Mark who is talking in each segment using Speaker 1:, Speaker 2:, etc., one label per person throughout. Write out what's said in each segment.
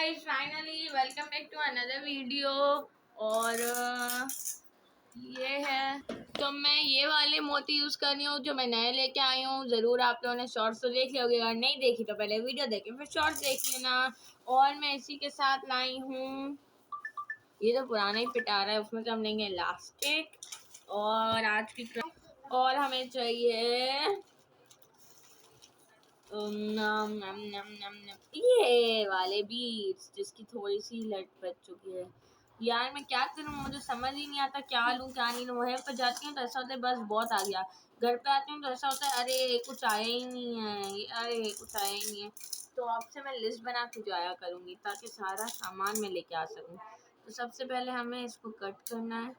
Speaker 1: Guys, finally welcome back to another video. और ये है, तो मैं ये वाले मोती यूज़ कर रही हूँ जो मैं नए लेके आई हूँ। ज़रूर आप लोगों ने शॉर्ट्स तो देख लिया होगा, अगर नहीं देखी तो पहले वीडियो देखें फिर शॉर्ट्स देख लेना। और मैं इसी के साथ लाई हूँ, ये तो पुराना ही पिटारा है, उसमें से हम लेंगे इलास्टिक। और आज की और हमें चाहिए नम नम नम नम नम ये वाले बीट्स जिसकी थोड़ी सी लट बच चुकी है। यार मैं क्या करूँ, मुझे समझ ही नहीं आता क्या लूँ क्या नहीं लूँ। वहीं पर जाती हूँ तो ऐसा होता है बस बहुत आ गया, घर पे आती हूँ तो ऐसा होता है अरे कुछ आया ही नहीं है, अरे कुछ आया ही नहीं है। तो अब से मैं लिस्ट बना के जाया करूँगी ताकि सारा सामान मैं लेके आ सकूँ। तो सबसे पहले हमें इसको कट करना है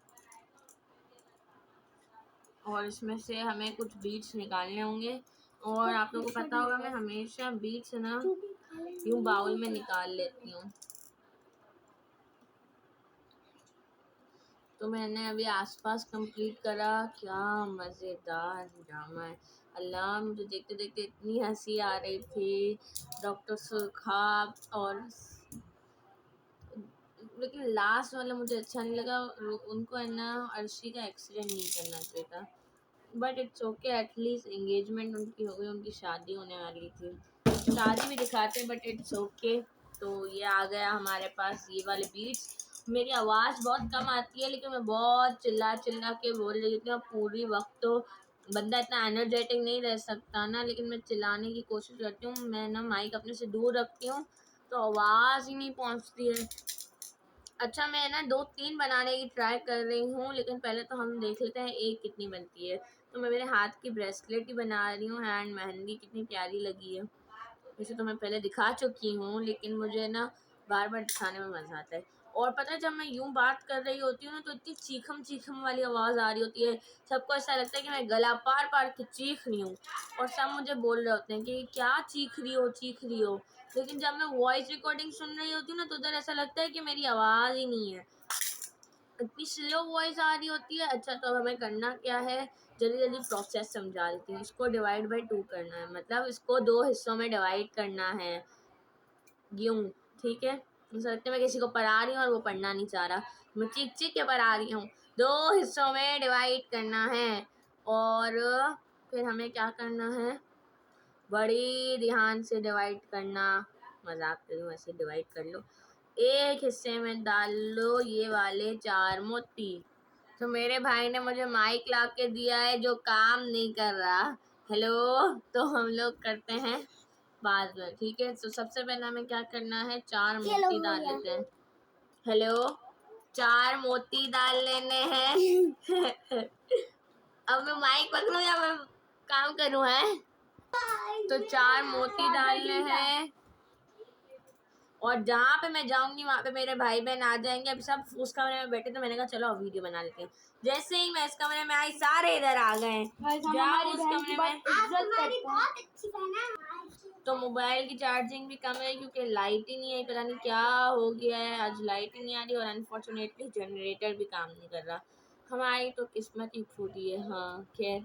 Speaker 1: और इसमें से हमें कुछ बीट्स निकालने होंगे। और आप लोगों को पता होगा मैं हमेशा बीट्स ना यूँ बाउल में निकाल लेती हूँ। तो मैंने अभी आसपास कंप्लीट करा, क्या मज़ेदार ड्रामा है। अल्लाह, मुझे देखते देखते इतनी हंसी आ रही थी। डॉक्टर सुरखाब और लेकिन लास्ट वाला मुझे अच्छा नहीं लगा, उनको है ना अर्शी का एक्सीडेंट नहीं करना चाहिए था। But it's okay, at least engagement उनकी हो गई, उनकी शादी होने वाली थी। शादी भी दिखाते बट इट्स ओके। तो ये आ गया हमारे पास ये वाले बीट्स। मेरी आवाज़ बहुत कम आती है लेकिन मैं बहुत चिल्ला चिल्ला के बोल रही थी। पूरी वक्त तो बंदा इतना एनर्जेटिक नहीं रह सकता ना, लेकिन मैं चिल्लाने की कोशिश करती हूँ। मैं ना माइक अपने से दूर रखती हूँ तो आवाज़ ही नहीं पहुँचती है। अच्छा, मैं ना 2-3 बनाने की ट्राई कर रही हूँ, लेकिन पहले तो हम देख लेते हैं एक कितनी बनती है। तो मैं मेरे हाथ की ब्रेसलेट ही बना रही हूँ। हैंड मेहंदी कितनी प्यारी लगी है। वैसे तो मैं पहले दिखा चुकी हूँ लेकिन मुझे ना बार बार दिखाने में मज़ा आता है। और पता है, जब मैं यूँ बात कर रही होती हूँ ना तो इतनी चीखम चीखम वाली आवाज़ आ रही होती है, सबको ऐसा लगता है कि मैं गला पार पार के चीख रही हूँ। और सब मुझे बोल रहे होते हैं कि क्या चीख रही हो। लेकिन जब मैं वॉइस रिकॉर्डिंग सुन रही होती हूँ ना तो उधर ऐसा लगता है कि मेरी आवाज़ ही नहीं है, इतनी स्लो वॉइस आ रही होती है। अच्छा, तो हमें करना क्या है, जल्दी जल्दी प्रोसेस समझा देती हूँ। इसको डिवाइड बाई 2 करना है, मतलब इसको 2 हिस्सों में डिवाइड करना है यूँ, ठीक है। मुझे लगता है मैं किसी को पढ़ा रही हूँ और वो पढ़ना नहीं चाह रहा, मैं चीख चीख के पढ़ा रही हूँ। 2 हिस्सों में डिवाइड करना है और फिर हमें क्या करना है, बड़ी ध्यान से डिवाइड करना। मजाक कर रही हूँ, ऐसे डिवाइड कर लो। एक हिस्से में डाल लो ये वाले 4 मोती। तो मेरे भाई ने मुझे माइक ला के दिया है जो काम नहीं कर रहा। हेलो, तो हम लोग करते हैं बाद में, ठीक है। तो सबसे पहले हमें क्या करना है, 4 मोती डाल लेते हैं। हेलो, 4 मोती डाल लेने हैं। अब मैं माइक पकड़ूं या मैं काम करूं, है? तो 4 मोती डालने हैं और जहाँ पे मैं जाऊंगी वहाँ पे मेरे भाई बहन आ जाएंगे। अब सब उस कमरे में बैठे तो मैंने कहा चलो अब वीडियो बना लेते हैं। जैसे ही मैं इस कमरे में आई सारे इधर आ गए। जाओ उस कमरे में। तो मोबाइल की चार्जिंग भी कम है क्योंकि लाइट ही नहीं है, पता नहीं क्या हो गया है, आज लाइट ही नहीं आ रही। और अनफॉर्चुनेटली जनरेटर भी काम नहीं कर रहा। हमारी तो किस्मत ही फूटी है। हाँ खैर,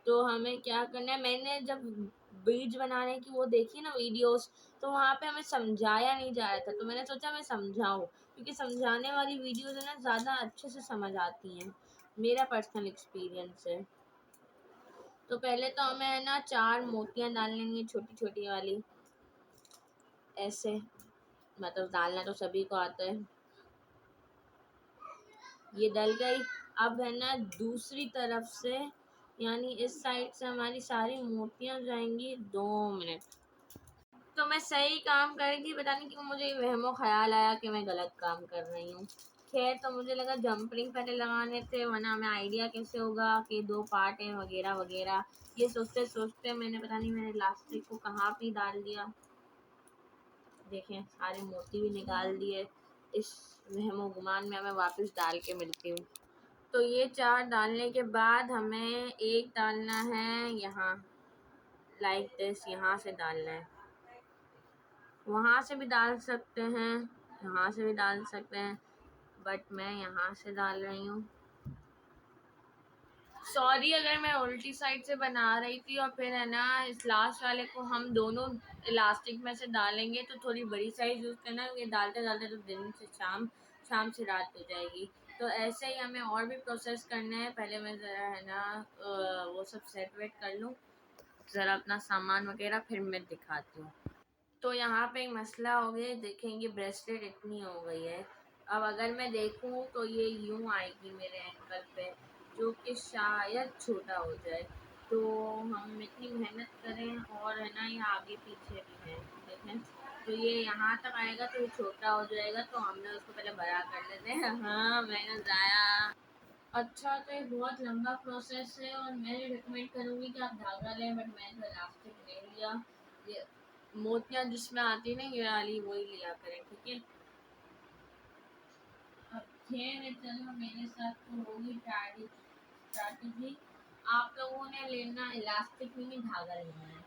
Speaker 1: तो हमें क्या करना है, मैंने जब बीज बनाने की वो देखी ना वीडियोस, तो वहाँ पे हमें समझाया नहीं जा रहा था। तो मैंने सोचा मैं समझाऊँ, क्योंकि समझाने वाली वीडियोस है ना ज़्यादा अच्छे से समझ आती हैं, मेरा पर्सनल एक्सपीरियंस है। तो पहले तो हमें है ना 4 मोतियाँ डाल लेंगे, छोटी छोटी वाली, ऐसे। मतलब डालना तो सभी को आता है। ये डल गई। अब है ना दूसरी तरफ से, यानी इस साइड से हमारी सारी मोतियाँ जाएंगी। 2 मिनट। तो मैं सही काम कर रही थी, पता नहीं क्यों मुझे वहमो ख्याल आया कि मैं गलत काम कर रही हूँ। खैर, तो मुझे लगा जंपरिंग पहले लगाने थे, वरना हमें आइडिया कैसे होगा कि 2 पार्ट हैं वगैरह वगैरह। ये सोचते सोचते मैंने पता नहीं मैंने इलास्टिक को कहाँ पे डाल दिया। देखें, सारे मोती भी निकाल दिए। इस वहमो गुमान में हमें वापस डाल के मिलती हूँ। तो ये 4 डालने के बाद हमें एक डालना है यहाँ, लाइक दिस, यहाँ से डालना है। वहाँ से भी डाल सकते हैं, यहाँ से भी डाल सकते हैं, बट मैं यहाँ से डाल रही हूँ। सॉरी अगर मैं उल्टी साइड से बना रही थी। और फिर है ना इस लास्ट वाले को हम दोनों इलास्टिक में से डालेंगे तो थोड़ी बड़ी साइज यूज़ करना, ये डालते डालते तो दिन से शाम, शाम से रात हो जाएगी। तो ऐसे ही हमें और भी प्रोसेस करना है। पहले मैं ज़रा है ना वो सब सेट वेट कर लूँ, ज़रा अपना सामान वगैरह, फिर मैं दिखाती हूँ। तो यहाँ पे एक मसला हो गया, देखेंगे ब्रेसलेट इतनी हो गई है। अब अगर मैं देखूँ तो ये यूँ आएगी मेरे एंकल पे, जो कि शायद छोटा हो जाए। तो हम इतनी मेहनत करें, और है ना ये आगे पीछे भी है, देखें। तो ये यहाँ तक आएगा तो ये छोटा हो जाएगा, तो हमने उसको पहले बड़ा कर लेते हैं। हाँ, मेहनत ज़ाया। अच्छा, तो ये बहुत लंबा प्रोसेस है, और मैं रिकमेंड करूँगी कि आप धागा लें, बट मैंने तो इलास्टिक ले लिया। ये मोतियाँ जिसमें आती है ना ये वाली, वही लिया करें, ठीक है। अब खैर चलो, मेरे साथ तो होगी स्ट्रैटेजी। आप लोगों ने लेना इलास्टिक नहीं, धागा लेना है।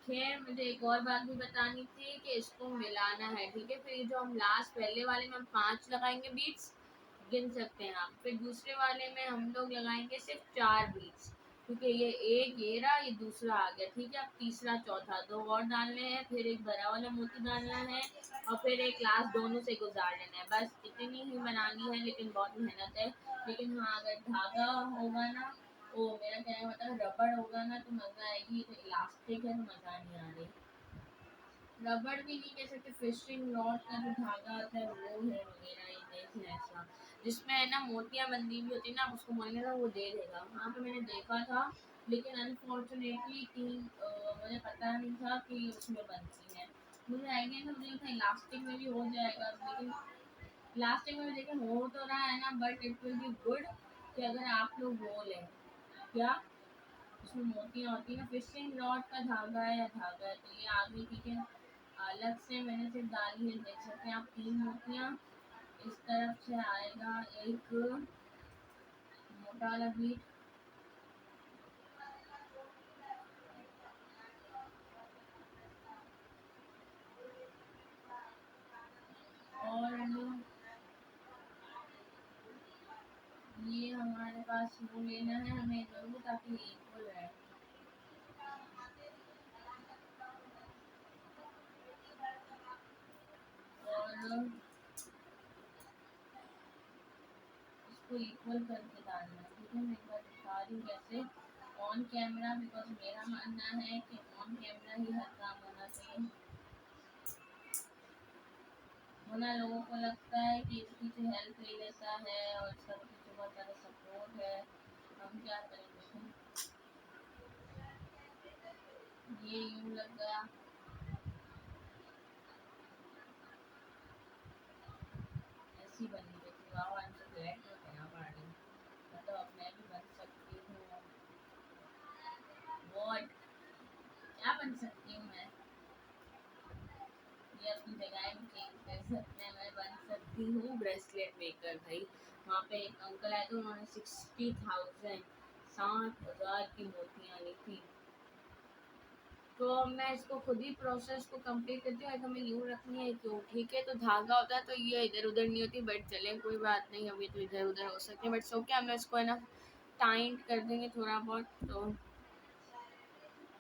Speaker 1: खैर मुझे एक और बात भी बतानी थी कि इसको मिलाना है, ठीक है। फिर जो हम लास्ट पहले वाले में हम 5 लगाएंगे बीट्स, गिन सकते हैं आप। फिर दूसरे वाले में हम लोग लगाएंगे सिर्फ 4 बीट्स, क्योंकि ये एक ये रहा, ये दूसरा आ गया, ठीक है। अब तीसरा चौथा 2 और डालने हैं, फिर एक बड़ा वाला मोती डालना है, और फिर एक लास्ट दोनों से गुजार लेना है। बस इतनी ही बनानी है, लेकिन बहुत मेहनत है। लेकिन हाँ, अगर धागा होगा ना, वो मेरा कहने का मतलब रबड़ होगा ना, तो मज़ा आएगी। तो इलास्टिक है तो मज़ा नहीं आ रही। रबड़ भी नहीं कह सकते, फिशिंग रॉड का जो धागा आता है वो है वगैरह, ये देख ऐसा जिसमें है ना मोतियां बंदी भी होती है ना, उसको बोलेंगे ना वो दे देगा। वहाँ पे मैंने देखा था, लेकिन अनफॉर्चुनेटली कि मुझे पता नहीं था कि उसमें बनती है। मुझे आइडिया था, मुझे था इलास्टिक में भी हो जाएगा, लेकिन इलास्टिक में भी देखिए हो तो रहा है ना, but it will be good कि अगर आप लोग वो लें, क्या उसमें मोतियाँ होती है ना, फिशिंग रॉड का धागा है या धागा है। तो ये आगे ठीक है, अलग से मैंने सिर्फ डाली है, देख सकते हैं आप 3 मोतियाँ। इस तरफ से आएगा एक मोटा वाला बीट, और ये हमारे पास वो लेना है हमें जरूर, ताकि इक्वल है। और इसको इक्वल करके डालना है, ठीक है। मैं एक बार दिखा रही हूँ कैसे, ऑन कैमरा, बिकॉज मेरा मानना है कि ऑन कैमरा ही हर काम होना चाहिए। वरना लोगों को लगता है कि इसकी से हेल्प ले लेता है, और इसका पीछे बहुत ज़्यादा सपोर्ट है। हम क्या करेंगे, ये यूँ लग गया, ऐसी बनी देखी, वाह, I am so glad to कहना पड़ रही, मतलब अब मैं भी बन सकती हूँ। वॉट, क्या बन सकती हूँ मैं, ये अपनी जगह भी चेंज कर सकते हैं। मैं बन सकती हूँ ब्रेसलेट मेकर भाई। वहाँ पे एक अंकल आए थे, उन्होंने 60,000 60,000 की मोतियाँ ली थी। तो अब मैं इसको खुद ही प्रोसेस को कंप्लीट करती हूँ। हमें यूँ रखनी है क्यों, ठीक है। तो धागा होता है तो ये इधर उधर नहीं होती, बट चले कोई बात नहीं, अभी तो इधर उधर हो सकते हैं, बट सो क्या, मैं इसको है ना टाइट कर देंगे थोड़ा बहुत, तो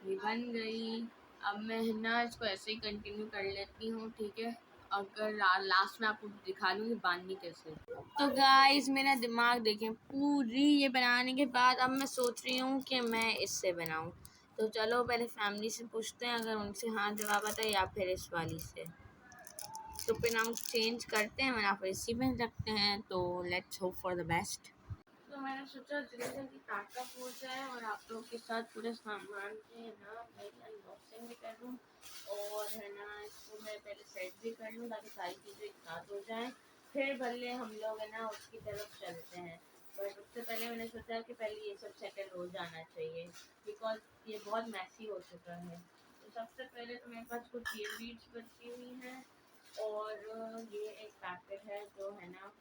Speaker 1: ये बन गई। अब मैं है ना इसको ऐसे ही कंटिन्यू कर लेती हूँ, ठीक है। अगर लास्ट में आपको दिखा दूँगी बांधनी कैसे। तो गाइस मेरा दिमाग देखें, पूरी ये बनाने के बाद अब मैं सोच रही हूँ कि मैं इससे बनाऊँ। तो चलो पहले फैमिली से पूछते हैं, अगर उनसे हाँ जवाब आता है, या फिर इस वाली से। तो फिर हम चेंज करते हैं, वरना फिर इसी में रखते हैं। तो let's hope for the best. तो मैंने सोचा जल्दी जल्दी पैकअप हो जाए, और आप लोग के साथ पूरे सामान के है ना मैं अनबॉक्सिंग भी कर लूँ, और है ना इसको मैं पहले सेट भी कर लूँ, ताकि सारी चीज़ें एक साथ हो जाएँ। फिर भले हम लोग है ना उसकी तरफ चलते हैं, बट उससे पहले मैंने सोचा कि पहले ये सब सेटल हो जाना चाहिए, बिकॉज ये बहुत मैसी हो चुका है। तो सबसे पहले तो मेरे पास कुछ ये बीट्स बची हुई हैं, और ये एक पैकेट है जो है ना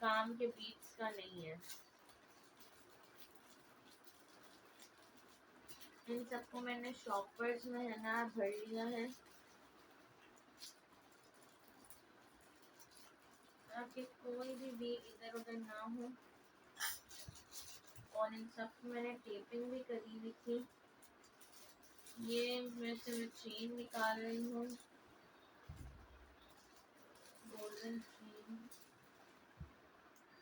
Speaker 1: काम के बीट्स का नहीं है। इन सबको मैंने शॉपर्स में है ना भर लिया है, ताकि कोई भी बीट इधर उधर ना हो। और इन सबको मैंने टेपिंग भी करी हुई थी, ये मैं चेन निकाल रही हूँ, गोल्डन चेन।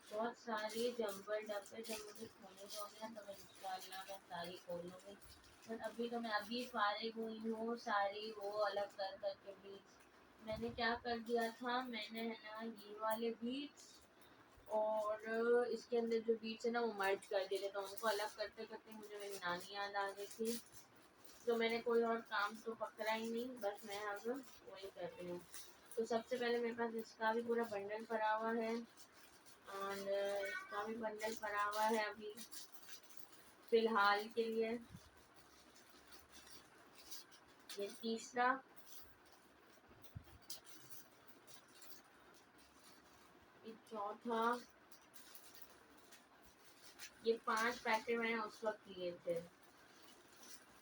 Speaker 1: बहुत सारी जम्पर डब्बे, जब मुझे खोलने होंगे ना तब इंशाल्लाह मैं सारी खोलूँगी। बट अभी तो मैं अभी फारिग हुई हूँ सारी वो अलग कर करके बीट्स। मैंने क्या कर दिया था, मैंने है ना ये वाले बीट्स और इसके अंदर जो बीट्स है ना वो मर्ज कर दिए थे, तो उनको अलग करते करते मुझे मेरी नानी याद आ गई थी। तो मैंने कोई और काम तो पकड़ा ही नहीं, बस मैं अब वही कर रही हूँ। तो सबसे पहले मेरे पास इसका भी पूरा बंडल पड़ा हुआ है और इसका भी बंडल पड़ा हुआ है अभी फिलहाल के लिए। ये तीसरा, ये चौथा, ये 5 पैकेट मैंने उस वक्त लिए थे।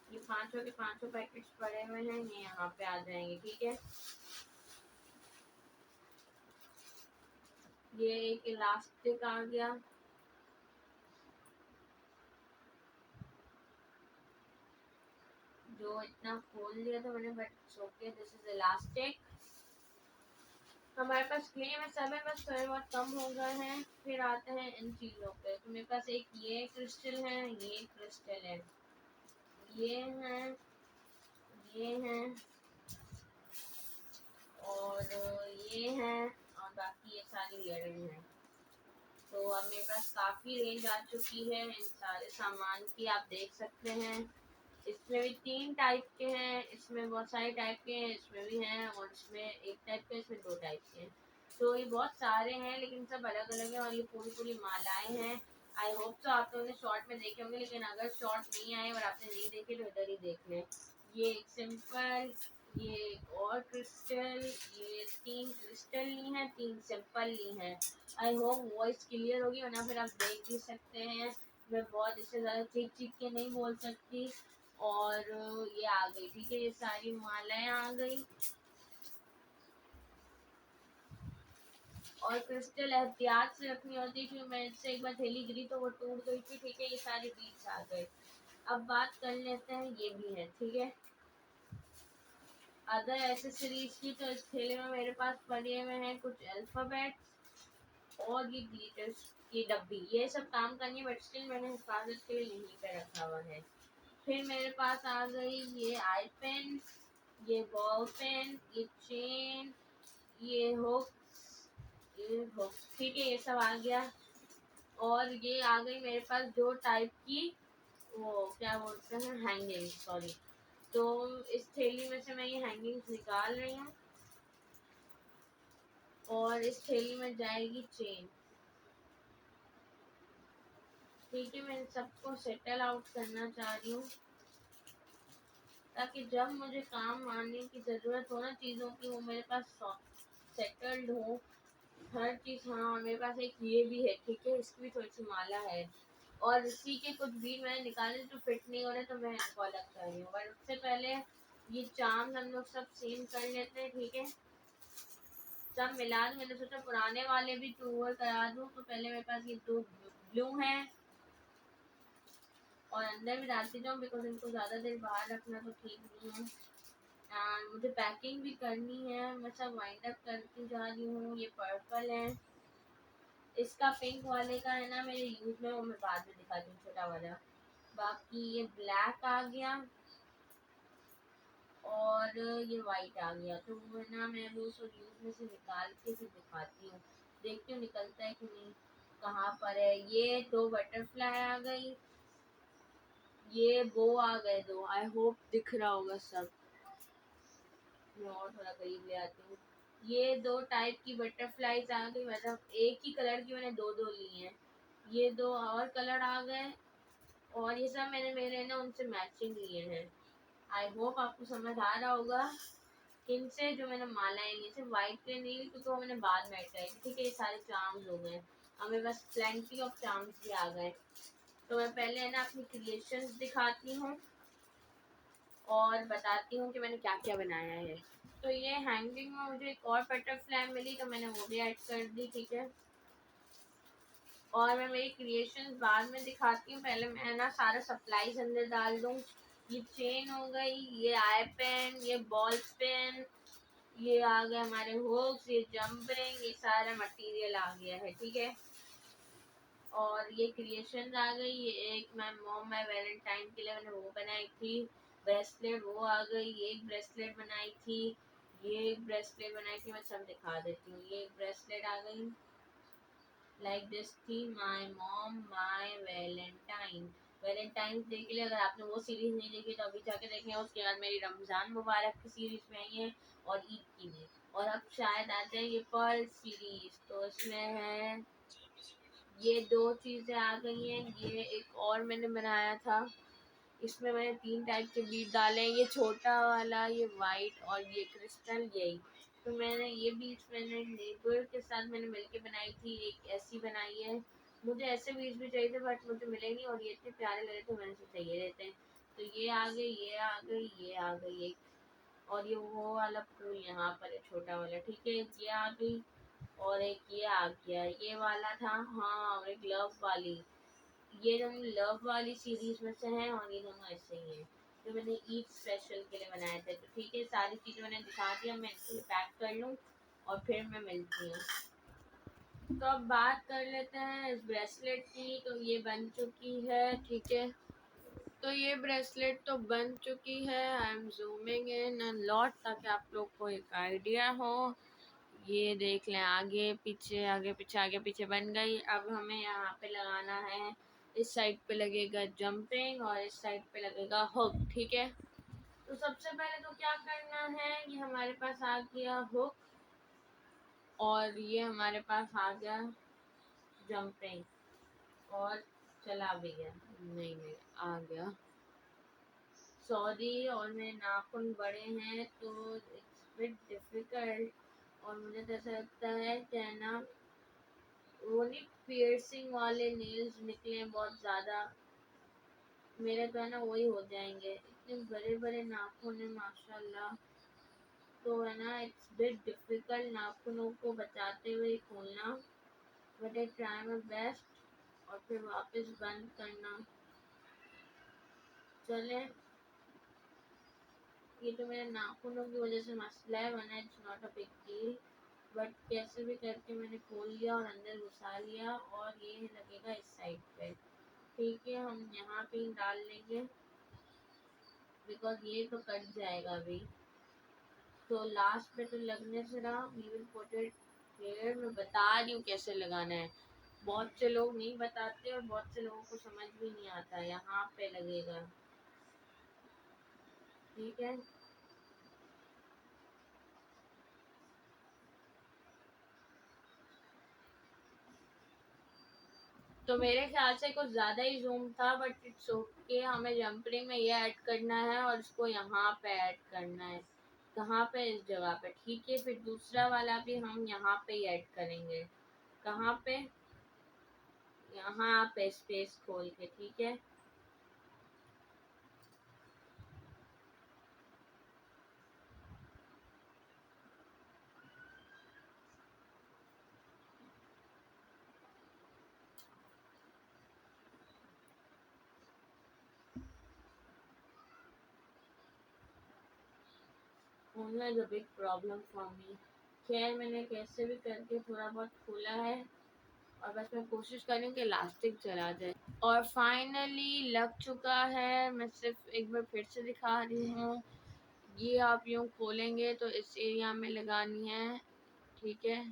Speaker 1: ये पांचों के पांचों पैकेट्स पड़े हुए हैं, ये यहाँ पे आ जाएंगे, ठीक है। ये एक इलास्टिक आ गया, जो इतना खोल दिया था मैंने, but okay, this is elastic. हमारे पास क्लेम है सब है, बस थोड़े बहुत कम हो गए हैं। फिर आते हैं इन चीज़ों पे। तो मेरे पास एक ये क्रिस्टल है, ये क्रिस्टल है, ये है, ये है और ये है, और बाकी ये सारी इयरिंग है। तो अब मेरे पास काफ़ी रेंज आ चुकी है इन सारे सामान की, आप देख सकते हैं। इसमें भी 3 टाइप के हैं, इसमें बहुत सारे टाइप के हैं, इसमें भी हैं और इसमें एक टाइप के, इसमें 2 टाइप के हैं। तो ये बहुत सारे हैं लेकिन सब अलग अलग हैं और ये पूरी पूरी मालाएं हैं। आई होप तो आप लोगों ने शॉर्ट में देखे होंगे, लेकिन अगर शॉर्ट नहीं आए और आपने नहीं देखे तो इधर ही देख लें। ये एक सिंपल, ये एक और क्रिस्टल, ये 3 क्रिस्टल ली हैं, 3 सिंपल ली हैं। आई होप वॉइस क्लियर होगी, वरना फिर आप देख भी सकते हैं। मैं बहुत इससे ज़्यादा चीख चीख के नहीं बोल सकती। और ये आ गई, ठीक है, ये सारी मालाएं आ गई। और क्रिस्टल एहतियात से रखनी होती थी, मैं इससे एक बार थैली गिरी तो वो टूट गई थी, ठीक है। ये सारे बीट्स आ गए। अब बात कर लेते हैं, ये भी है, ठीक है, अदर एसेसरीज की। तो इस थैले में मेरे पास पड़े हुए हैं कुछ अल्फ़ाबेट्स और ये ग्लिटर्स की डब्बी। ये सब काम करनी है बट स्टिल मैंने हिफाजत के लिए यहीं पे रखा हुआ है। फिर मेरे पास आ गई ये आई पेन, ये बॉल पेन, ये चेन, ये हुक, ये हुक, ठीक है, ये सब आ गया। और ये आ गई मेरे पास 2 टाइप की, वो क्या बोलते हैं, हैंगिंग, सॉरी। तो इस थैली में से मैं ये हैंगिंग्स निकाल रही हूँ और इस थैली में जाएगी चेन, ठीक है। मैं इन सबको सेटल आउट करना चाह रही हूँ ताकि जब मुझे काम आने की ज़रूरत हो ना चीज़ों की, वो मेरे पास सेटल्ड हो हर चीज़। हाँ, और मेरे पास एक ये भी है, ठीक है, इसकी भी थोड़ी सी माला है और इसी के कुछ बीट मैंने निकाले जो फिट नहीं हो रहे, तो मैं इनको अलग कर रही हूँ। बट उससे पहले ये चार्म्स हम लोग सब सेम कर लेते हैं, ठीक है। सब मिला दूँ, मैंने सोचा पुराने वाले भी टूर करा दूँ। तो पहले मेरे पास ये 2 ब्लू हैं और अंदर भी डालती जाऊँ, बिकॉज इनको ज़्यादा देर बाहर रखना तो ठीक नहीं है। एंड मुझे पैकिंग भी करनी है, मैं सब वाइंड अप करती जा रही हूँ। ये पर्पल है, इसका पिंक वाले का है ना मेरे यूज में, वो मैं बाद में दिखाती हूँ, छोटा वाला। बाकी ये ब्लैक आ गया और ये वाइट आ गया। तो वो है ना, मैं अभी उसको यूज में से निकाल के फिर दिखाती हूँ, देखती हूँ निकलता है कि नहीं, कहाँ पर है। ये 2 बटरफ्लाई आ गई, ये बो आ गए 2, आई होप दिख रहा होगा सब। मैं और थोड़ा करीब ले आती हूँ। ये 2 टाइप की बटरफ्लाईज आ गई, मतलब एक ही कलर की मैंने 2-2 ली हैं। ये 2 और कलर आ गए और ये सब मैंने मेरे ना उनसे मैचिंग लिए हैं। आई होप आपको समझ आ रहा होगा इनसे जो मैंने मालाएं ली, सिर्फ वाइट के नहीं ली क्योंकि वो मैंने बाद में ट्राई की, ठीक है। ये सारे चार्म्स हो गए, हमें बस प्लेंटी ऑफ चार्म्स भी आ गए। तो मैं पहले है ना अपनी क्रिएशंस दिखाती हूँ और बताती हूँ कि मैंने क्या क्या बनाया है। तो ये हैंगिंग में मुझे एक और बटरफ्लाई मिली, तो मैंने वो भी ऐड कर दी, ठीक है। और मैं मेरी क्रिएशंस बाद में दिखाती हूँ, पहले मैं ना सारा सप्लाईज अंदर डाल दूँ ये चेन हो गई, ये आई पेन, ये बॉल पेन, ये आ गए हमारे हुक्स, ये जंपिंग, ये सारा मटेरियल आ गया है, ठीक है। और ये क्रिएशन आ गई, ये एक मैं मॉम मैं वैलेंटाइन के लिए मैंने वो बनाई थी ब्रेसलेट, वो आ गई। ये एक ब्रेसलेट बनाई थी, ये एक ब्रेसलेट बनाई थी, मैं सब दिखा देती हूँ। ये एक ब्रेसलेट आ गई लाइक दिस थी, my mom my Valentine, Valentine day के लिए। अगर आपने वो सीरीज नहीं देखी तो अभी जाके देखें। उसके बाद मेरी रमजान मुबारक की सीरीज में आई है और ईद की में। और अब शायद आते हैं ये पर्ल सीरीज, तो इसमें है ये दो चीजें आ गई हैं। ये एक और मैंने बनाया था, इसमें मैंने 3 टाइप के बीट डाले हैं, ये छोटा वाला, ये वाइट और ये क्रिस्टल, यही। तो मैंने ये बीट्स मैंने नेबर के साथ मैंने मिलके बनाई थी, एक ऐसी बनाई है। मुझे ऐसे बीट्स भी चाहिए थे बट मुझे मिले नहीं, और ये इतने प्यारे लगे थे मैंने सोचा ये रहते हैं। तो ये आ गई, ये आ गई, ये आ गई एक। और ये वो वाला फूल यहाँ पर है छोटा वाला, ठीक है, ये आ गई। और एक ये आ गया, ये वाला था, हाँ, और एक लव वाली। ये दोनों लव वाली सीरीज में से हैं और ये दोनों ऐसे ही हैं, जो मैंने ईद स्पेशल के लिए बनाए थे। तो ठीक है, सारी चीज़ें मैंने दिखा दी, अब मैं इसको पैक कर लूँ और फिर मैं मिलती हूँ। तो अब बात कर लेते हैं इस ब्रेसलेट की। तो ये बन चुकी है, ठीक है। तो ये ब्रेसलेट तो बन चुकी है। I am zooming in a lot ताकि आप लोग को एक आइडिया हो। ये देख लें, आगे पीछे आगे पीछे आगे पीछे बन गई। अब हमें यहाँ पे लगाना है, इस साइड पे लगेगा जंपिंग और इस साइड पे लगेगा हुक, ठीक है। तो सबसे पहले तो क्या करना है, ये हमारे पास आ गया हुक और ये हमारे पास आ गया जंपिंग, और चला भी गया, नहीं आ गया, सॉरी। और मेरे नाखून बड़े हैं तो इट्स बिट डिफिकल्ट। और मुझे तो ऐसा लगता है कि है ना, वो नहीं पियर्सिंग वाले नेल्स निकले बहुत ज़्यादा, मेरे तो है ना वही हो जाएंगे। इतने बड़े बड़े नाखून है माशाल्लाह। तो है ना, इट्स बिट डिफिकल्ट नाखूनों को बचाते हुए खोलना, but I try my best. और फिर वापस बंद करना। चले, ये तो मेरे नाखूनों की वजह से मसला है, वरना it's not a big deal. But कैसे भी करके मैंने खोल लिया और अंदर घुसा लिया, और ये लगेगा इस साइड पे, ठीक है। हम यहाँ पे ही डाल लेंगे बिकॉज ये तो कट जाएगा अभी। तो लास्ट पे तो लगने से रहा, we will put it here. मैं बता रही हूँ कैसे लगाना है, बहुत से लोग नहीं बताते और बहुत से लोगों को समझ भी नहीं आता। यहाँ पे लगेगा, ठीक है। तो मेरे ख्याल से कुछ ज़्यादा ही जूम था, बट इट्स ओके। हमें जंपरिंग में ये ऐड करना है और इसको यहाँ पे ऐड करना है, कहाँ पे, इस जगह पे, ठीक है। फिर दूसरा वाला भी हम यहाँ पे ही ऐड करेंगे, कहाँ पे, यहाँ पे स्पेस खोल के, ठीक है। खोलना is a big problem for me. खैर मैंने कैसे भी करके थोड़ा बहुत खोला है, और बस मैं कोशिश कर रही हूँ कि इलास्टिक चला जाए। और फाइनली लग चुका है। मैं सिर्फ एक बार फिर से दिखा रही हूँ, ये आप यूँ खोलेंगे तो इस एरिया में लगानी है, ठीक है।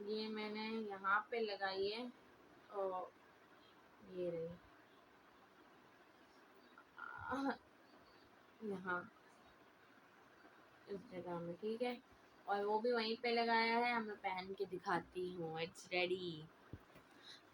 Speaker 1: ये मैंने यहाँ पे लगाई है, और ये रही यहाँ इस जगह में, ठीक है। और वो भी वहीं पे लगाया है। अब मैं पहन के दिखाती हूँ, इट्स रेडी।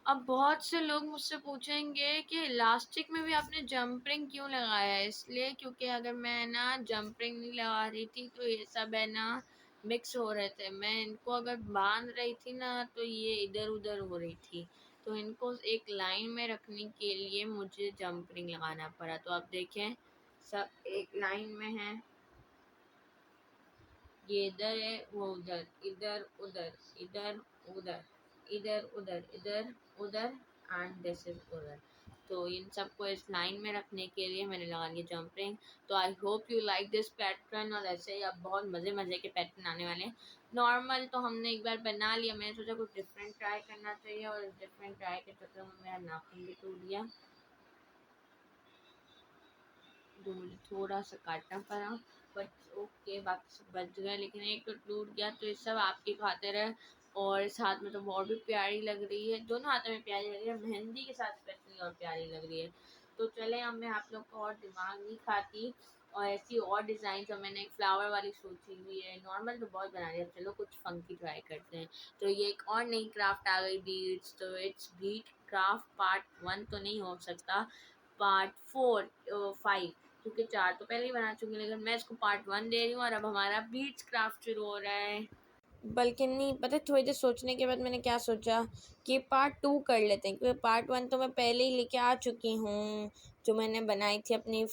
Speaker 1: अब बहुत से लोग मुझसे पूछेंगे कि इलास्टिक में भी आपने जंपरिंग क्यों लगाया है। इसलिए क्योंकि अगर मैं ना जंपरिंग नहीं लगा रही थी तो ये सब है ना मिक्स हो रहे थे। मैं इनको अगर बांध रही थी ना तो ये इधर उधर हो रही थी, तो इनको एक लाइन में रखने के लिए मुझे जंपरिंग लगाना पड़ा। तो आप देखें, सब एक लाइन में है, ये इधर है, वो उधर, इधर उधर, इधर उधर, इधर उधर, इधर उधर, एंड दिस इज उधर। तो इन सबको इस लाइन में रखने के लिए मैंने लगा लिया जंप रिंग। तो I hope you like this pattern, और ऐसे ही अब बहुत मज़े मज़े के पैटर्न आने वाले हैं। नॉर्मल तो हमने एक बार बना लिया, मैंने सोचा कुछ डिफरेंट ट्राई करना चाहिए, और इस डिफरेंट ट्राई के चक्कर में मेरा नाखून भी टूट गया, जो मुझे थोड़ा सा काटना पड़ा, बट ओके बाकी सब बच गए, लेकिन एक तो टूट गया। तो ये सब आपकी खातिर है, और इस हाथ में तो बहुत भी प्यारी लग रही है, दोनों हाथों में प्यारी लग रही है, मेहंदी के साथ स्पेशली और प्यारी लग रही है। तो चले, अब मैं आप लोग को और दिमाग नहीं खाती, और ऐसी और डिज़ाइन तो मैंने एक फ्लावर वाली सोची हुई है, नॉर्मल तो बहुत बना रही है, चलो कुछ फंकी ट्राई करते हैं। तो ये एक और नई क्राफ्ट आ गई, बीड्स। तो इट्स बीट क्राफ्ट पार्ट 1 तो नहीं हो सकता, पार्ट 4 5, क्योंकि 4 तो पहले ही बना चुकी हूँ, लेकिन मैं इसको पार्ट 1 दे रही हूँ, और अब हमारा बीट्स क्राफ्ट शुरू हो रहा है। बल्कि नहीं पता, थोड़ी देर सोचने के बाद मैंने क्या सोचा कि पार्ट 2 कर लेते हैं, क्योंकि पार्ट 1 तो मैं पहले ही लेके आ चुकी हूँ, जो मैंने बनाई थी अपनी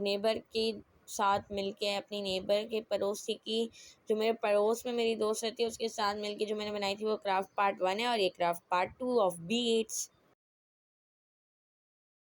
Speaker 1: नेबर के साथ मिलके, अपनी नेबर के पड़ोसी की, जो मेरे पड़ोस में मेरी दोस्त रहती है उसके साथ मिलके जो मैंने बनाई थी, वो क्राफ्ट पार्ट 1 है, और ये क्राफ्ट पार्ट 2 ऑफ बीट्स।